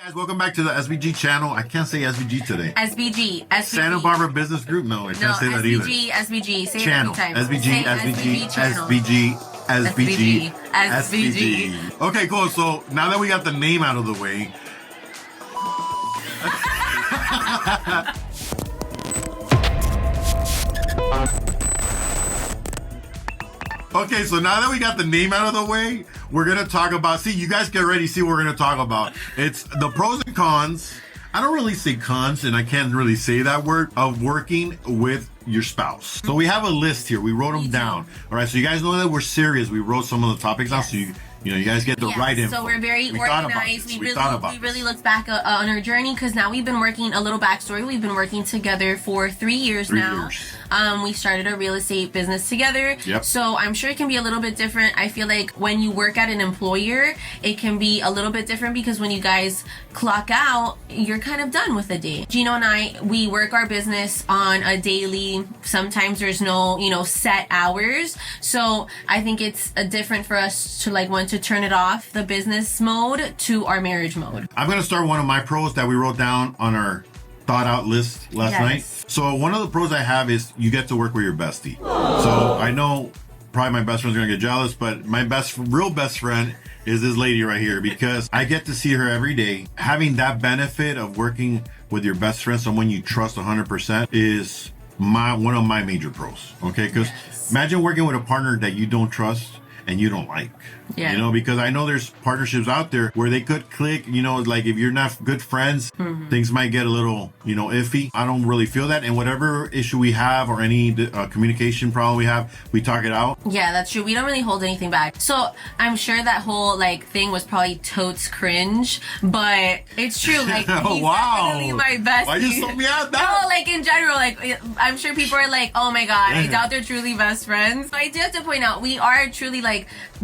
Guys, welcome back to the SBG channel. I can't say SBG today. SBG. Santa Barbara Business Group. No, I can't say that either. SBG. Say Channel. it every time. SBG, SBG. Okay, cool. So now that we got the name out of the way. Okay, so now that we got the name out of the way, we're going to talk about, see, you guys get ready, see what we're going to talk about. It's the pros and cons. I don't really say cons, and I can't really say that word, of working with your spouse. So we have a list here. We wrote them down. All right, so you guys know that we're serious. We wrote some of the topics down, so you guys get the right info. So we're very organized. We really looked back on our journey because now we've been working, a little backstory. We've been working together for 3 years now. We started a real estate business together. Yep. So I'm sure it can be a little bit different. I feel like when you work at an employer, it can be a little bit different because when you guys clock out, you're kind of done with the day. Gino and I, we work our business on a daily, sometimes there's no, set hours. So I think it's different for us to want to turn it off, the business mode, to our marriage mode. I'm going to start one of my pros that we wrote down on our thought out list last night. So one of the pros I have is you get to work with your bestie. So I know probably my best friend's going to get jealous, but my real best friend is this lady right here because I get to see her every day. Having that benefit of working with your best friend, someone you trust 100%, is one of my major pros. Okay, because imagine working with a partner that you don't trust and you don't like. Because I know there's partnerships out there where they could click, like if you're not good friends, things might get a little, iffy. I don't really feel that. And whatever issue we have or any communication problem we have, we talk it out. Yeah, that's true. We don't really hold anything back. So I'm sure that whole thing was probably totes cringe, but it's true. He's definitely my bestie. Why you sold me out now? No, in general, I'm sure people are like, oh my God, I doubt they're truly best friends. But I do have to point out, we are truly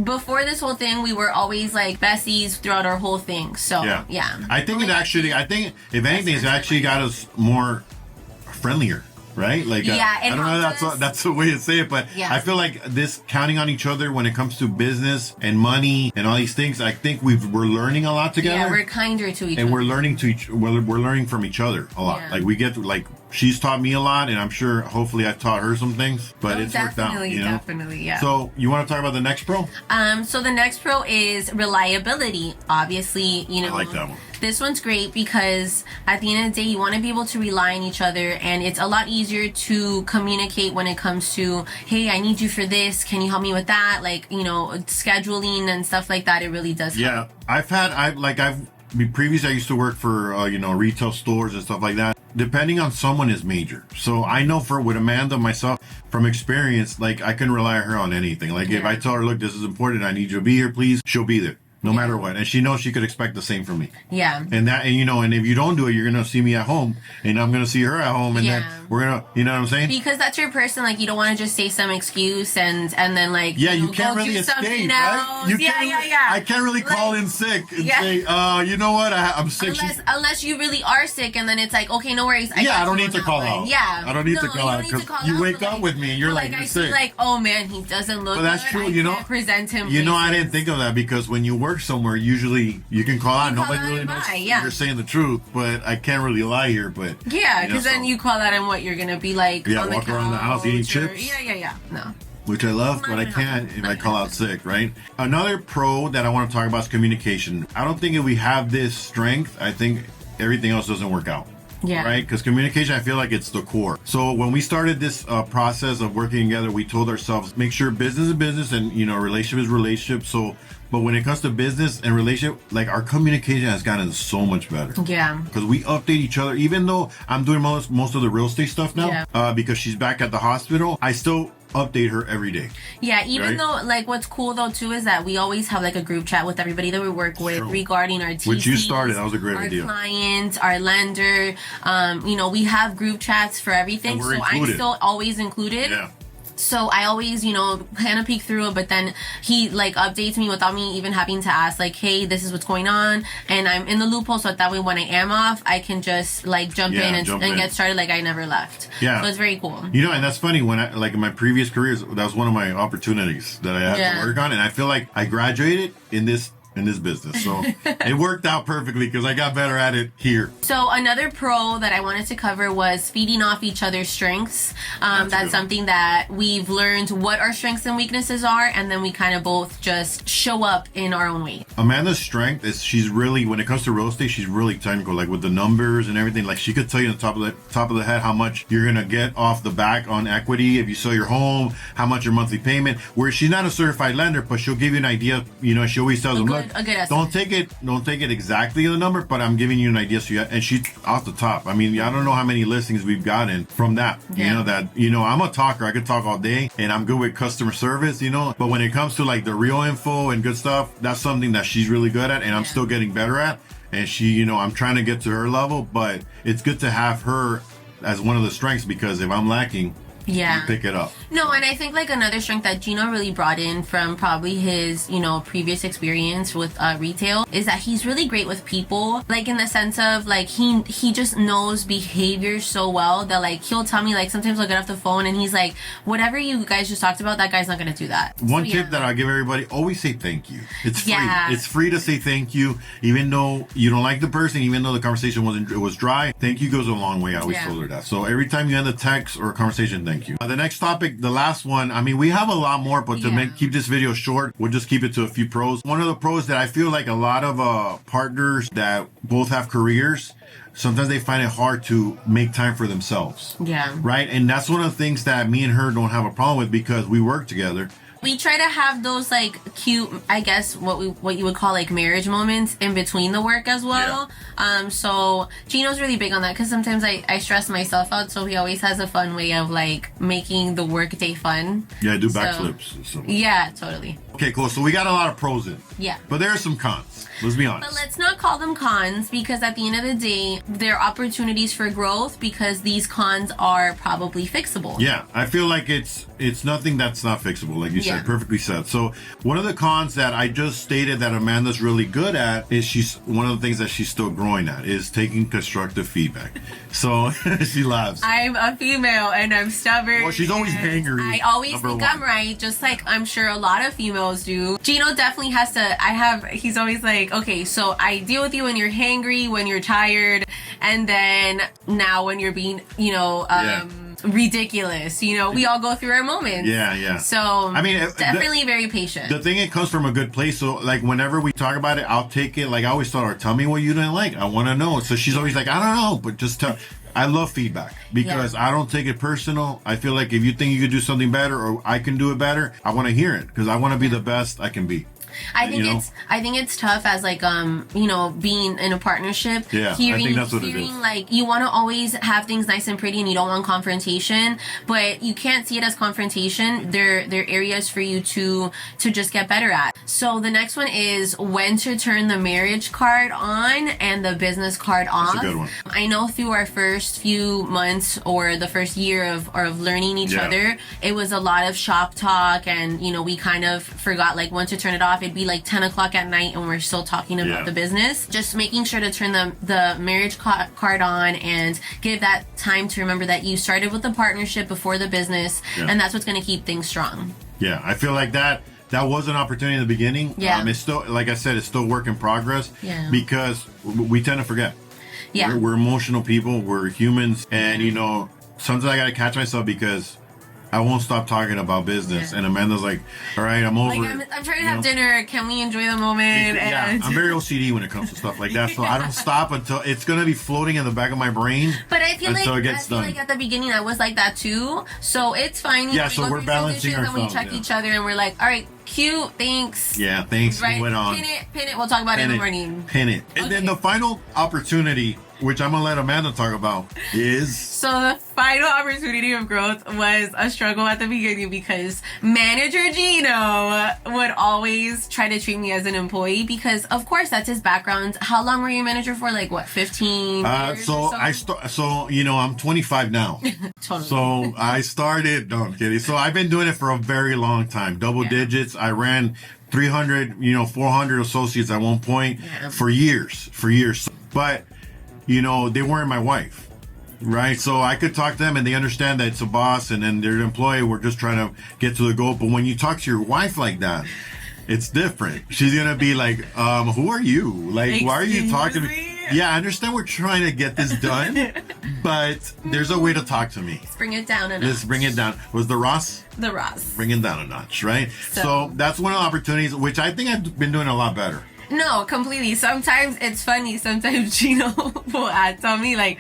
before this whole thing, we were always besties throughout our whole thing. So yeah. I think if anything, it's actually got us more friendlier, right? I don't know that's the way to say it, but I feel like this counting on each other when it comes to business and money and all these things, I think we're learning a lot together. Yeah, we're kinder to each other. And we're learning we're learning from each other a lot. Yeah. We get she's taught me a lot, and I'm sure hopefully I taught her some things, but it's worked out. Definitely, yeah. So you want to talk about the next pro? So the next pro is reliability. Obviously, I like that one. This one's great because at the end of the day, you want to be able to rely on each other, and it's a lot easier to communicate when it comes to, hey, I need you for this. Can you help me with that? Scheduling and stuff like that. It really does help. Yeah, previously I used to work for retail stores and stuff like that. Depending on someone is major. So I know with Amanda, myself, from experience, I can rely on her on anything. If I tell her, look, this is important, I need you to be here, please, she'll be there. No matter what. And she knows she could expect the same from me. Yeah. And if you don't do it, you're going to see me at home and I'm going to see her at home. And then we're going to, you know what I'm saying? Because that's your person. You don't want to just say some excuse and then you can't really escape, right? I can't really call in sick and say, you know what? I'm sick. Unless you really are sick and then it's okay, no worries. I don't need to call out. Yeah. I don't need to call out because you wake up with me and you're I sick. see oh man, he doesn't look good. But that's true, I present him. I didn't think of that because when you work somewhere, usually you can call out. Nobody really knows you're saying the truth, but I can't really lie here. But because then you call out and what you're gonna be on the walk around the house eating chips. No. Which I love, but I can't if I call out sick, right? Another pro that I want to talk about is communication. I don't think if we have this strength, I think everything else doesn't work out. Yeah. Right? Because communication, I feel like it's the core. So when we started this process of working together, we told ourselves, make sure business is business and, relationship is relationship. But when it comes to business and relationship, our communication has gotten so much better. Yeah. Because we update each other. Even though I'm doing most of the real estate stuff now, because she's back at the hospital, I still update her every day. Yeah, even though what's cool though too is that we always have a group chat with everybody that we work with regarding our TCs, which you started. That was a great idea. Our clients, our lender, we have group chats for everything. So I'm still always included. Yeah. So I always, kind of peek through it, but then he updates me without me even having to ask, hey, this is what's going on, and I'm in the loophole, so that way when I am off, I can just jump in and get started I never left. Yeah. So it's very cool. And that's funny when I in my previous careers, that was one of my opportunities that I had to work on, and I feel like I graduated in this in this business. So it worked out perfectly because I got better at it here. So another pro that I wanted to cover was feeding off each other's strengths. That's something that we've learned what our strengths and weaknesses are, and then we kind of both just show up in our own way. Amanda's strength is she's really, when it comes to real estate, she's really technical, like with the numbers and everything. Like she could tell you on the top of the head how much you're gonna get off the back on equity if you sell your home, how much your monthly payment. Where she's not a certified lender, but she'll give you an idea. You know, she always tells them, look, don't take it exactly the number, but I'm giving you an idea. So and she's off the top. I mean, I don't know how many listings we've gotten from that. Yeah. You know, I'm a talker. I could talk all day, and I'm good with customer service. You know, but when it comes to like the real info and good stuff, that's something that she's really good at, and I'm still getting better at. And she, you know, I'm trying to get to her level, but it's good to have her as one of the strengths, because if I'm lacking, you pick it up. No, and I think like another strength that Gino really brought in from probably his, you know, previous experience with retail is that he's really great with people. Like in the sense of like he just knows behavior so well that like he'll tell me, like sometimes I'll get off the phone and he's like, whatever you guys just talked about, that guy's not gonna do that. One tip that I give everybody: always say thank you. It's free. It's free to say thank you, even though you don't like the person, even though the conversation was dry. Thank you goes a long way. I always told her that. So every time you end a text or a conversation, thank you. The next topic, the last one, I mean, we have a lot more, but to keep this video short, we'll just keep it to a few pros. One of the pros that I feel like a lot of partners that both have careers, sometimes they find it hard to make time for themselves. Yeah. Right? And that's one of the things that me and her don't have a problem with, because we work together. We try to have those like cute, I guess what you would call like marriage moments in between the work as well. So Gino's really big on that, because sometimes I stress myself out, so he always has a fun way of like making the work day fun. Yeah, I do backflips. So. Yeah, totally. Okay, cool. So we got a lot of pros in. Yeah. But there are some cons. Let's be honest. But let's not call them cons, because at the end of the day, they're opportunities for growth, because these cons are probably fixable. Yeah, I feel like it's nothing that's not fixable, like you said, perfectly said. So one of the cons that I just stated that Amanda's really good at is one of the things that she's still growing at is taking constructive feedback. So she laughs. I'm a female and I'm stubborn. Well, she's always angry. I always think I'm right, just like I'm sure a lot of females do. Gino definitely has to, he's always like, okay, so I deal with you when you're hangry, when you're tired, and then now when you're being, ridiculous. You know, we all go through our moments. Yeah. So, I mean, definitely very patient. The thing, it comes from a good place. So, like, whenever we talk about it, I'll take it. Like, I always tell her, tell me what you didn't like. I want to know. So she's always like, I don't know, but just tell. I love feedback, because I don't take it personal. I feel like if you think you could do something better or I can do it better, I want to hear it, because I want to be the best I can be. I think it's tough as like being in a partnership. Yeah, I think that's what it is. Like, you want to always have things nice and pretty, and you don't want confrontation, but you can't see it as confrontation. They're areas for you to just get better at. So the next one is when to turn the marriage card on and the business card off. That's a good one. I know through our first few months or the first year of learning each other, it was a lot of shop talk, and we kind of forgot like when to turn it off. It'd be like 10 o'clock at night and we're still talking about the business. Just making sure to turn the marriage card on and give that time to remember that you started with the partnership before the business, and that's what's going to keep things strong. Yeah, I feel like that was an opportunity in the beginning. It's still, like I said, it's still work in progress, because we tend to forget. We're emotional people, we're humans, and sometimes I gotta catch myself, because I won't stop talking about business. And Amanda's like, all right, I'm over it. I'm trying to have dinner. Can we enjoy the moment? I'm very OCD when it comes to stuff like that. So I don't stop until it's going to be floating in the back of my brain. But I feel like at the beginning I was like that too. So it's fine. So we're balancing ourselves. And we check each other and we're like, all right, cute, thanks. Yeah, thanks. Right. Went on. Pin it. We'll talk about it in the morning. Pin it. And then the final opportunity, which I'm going to let Amanda talk about, is... So the final opportunity of growth was a struggle at the beginning, because manager Gino would always try to treat me as an employee, because of course that's his background. How long were you a manager for? Like what, 15 years so I'm 25 now. Totally. So I started, no, I'm kidding. So I've been doing it for a very long time. Double digits. I ran 300, 400 associates at one point for years. But they weren't my wife, right? So I could talk to them and they understand that it's a boss and then they're an employee. We're just trying to get to the goal. But when you talk to your wife like that, It's different. She's gonna be like, who are you? Like, why are you talking to me? Yeah, I understand we're trying to get this done, but there's a way to talk to me. Let's bring it down a notch. Let's bring it down. Was the Ross? The Ross. Bring it down a notch, right? So that's one of the opportunities, which I think I've been doing a lot better. No, completely. Sometimes it's funny. Sometimes Gino will tell me like,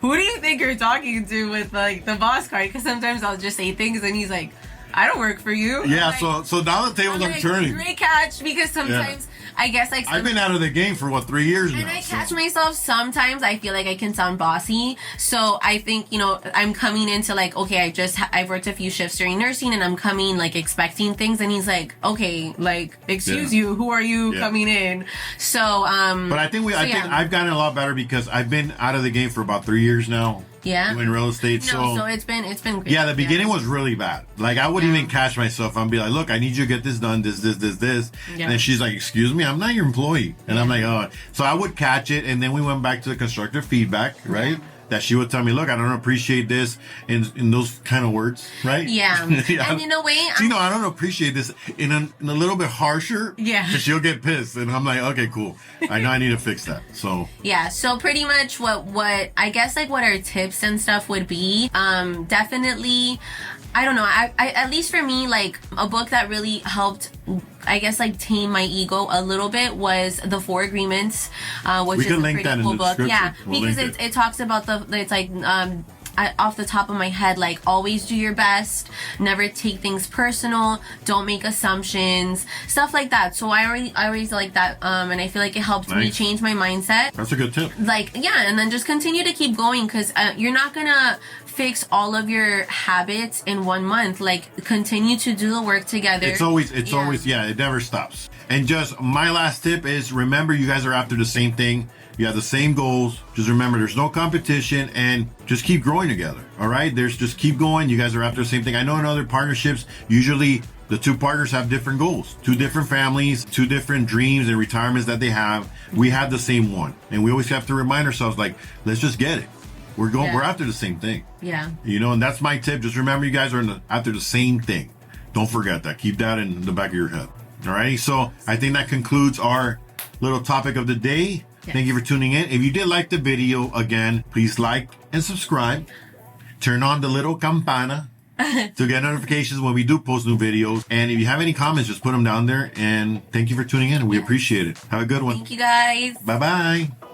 who do you think you're talking to with like the boss card? Because sometimes I'll just say things and he's like, I don't work for you. Yeah, like, so now the tables are turning. Great catch, because sometimes I guess like I've been out of the game for 3 years now. And I catch myself sometimes. I feel like I can sound bossy, so I think I'm coming into like, okay, I've worked a few shifts during nursing, and I'm coming like expecting things, and he's like, okay, like excuse you, who are you coming in? So but I think I've gotten a lot better because I've been out of the game for about 3 years now. Yeah. Doing real estate. So it's been great. Yeah, the beginning was really bad. Like I wouldn't even catch myself. I'd be like, look, I need you to get this done, this. Yeah. And then she's like, excuse me, I'm not your employee. And I'm like, oh. So I would catch it, and then we went back to the constructive feedback, right? Yeah. That she would tell me, look, I don't appreciate this in those kind of words, right? Yeah. And in a way, I don't appreciate this in a little bit harsher. Yeah. Because she'll get pissed, and I'm like, okay, cool. I know I need to fix that. So yeah. So pretty much what I guess like what our tips and stuff would be. Definitely. I don't know. I at least for me, like a book that really helped, I guess, like tame my ego a little bit was The 4 Agreements, which is a pretty cool book. Yeah, because it talks about it's like off the top of my head, like always do your best, never take things personal, don't make assumptions, stuff like that. So I always like that, and I feel like it helped me change my mindset. That's a good tip. Like and then just continue to keep going, because you're not gonna fix all of your habits in 1 month. Like continue to do the work together. It's always it never stops. And just my last tip is, remember, you guys are after the same thing. You have the same goals. Just remember, there's no competition, and just keep growing together. All right? Just keep going. You guys are after the same thing. I know in other partnerships, usually the 2 partners have different goals, 2 different families, 2 different dreams and retirements that they have. We have the same one, and we always have to remind ourselves, like, let's just get it. We're after the same thing. Yeah. And that's my tip. Just remember, you guys are after the same thing. Don't forget that. Keep that in the back of your head. All right. So I think that concludes our little topic of the day. Yes. Thank you for tuning in. If you did like the video, again, please like and subscribe. Turn on the little campana to get notifications when we do post new videos. And if you have any comments, just put them down there. And thank you for tuning in. We appreciate it. Have a good one. Thank you, guys. Bye-bye.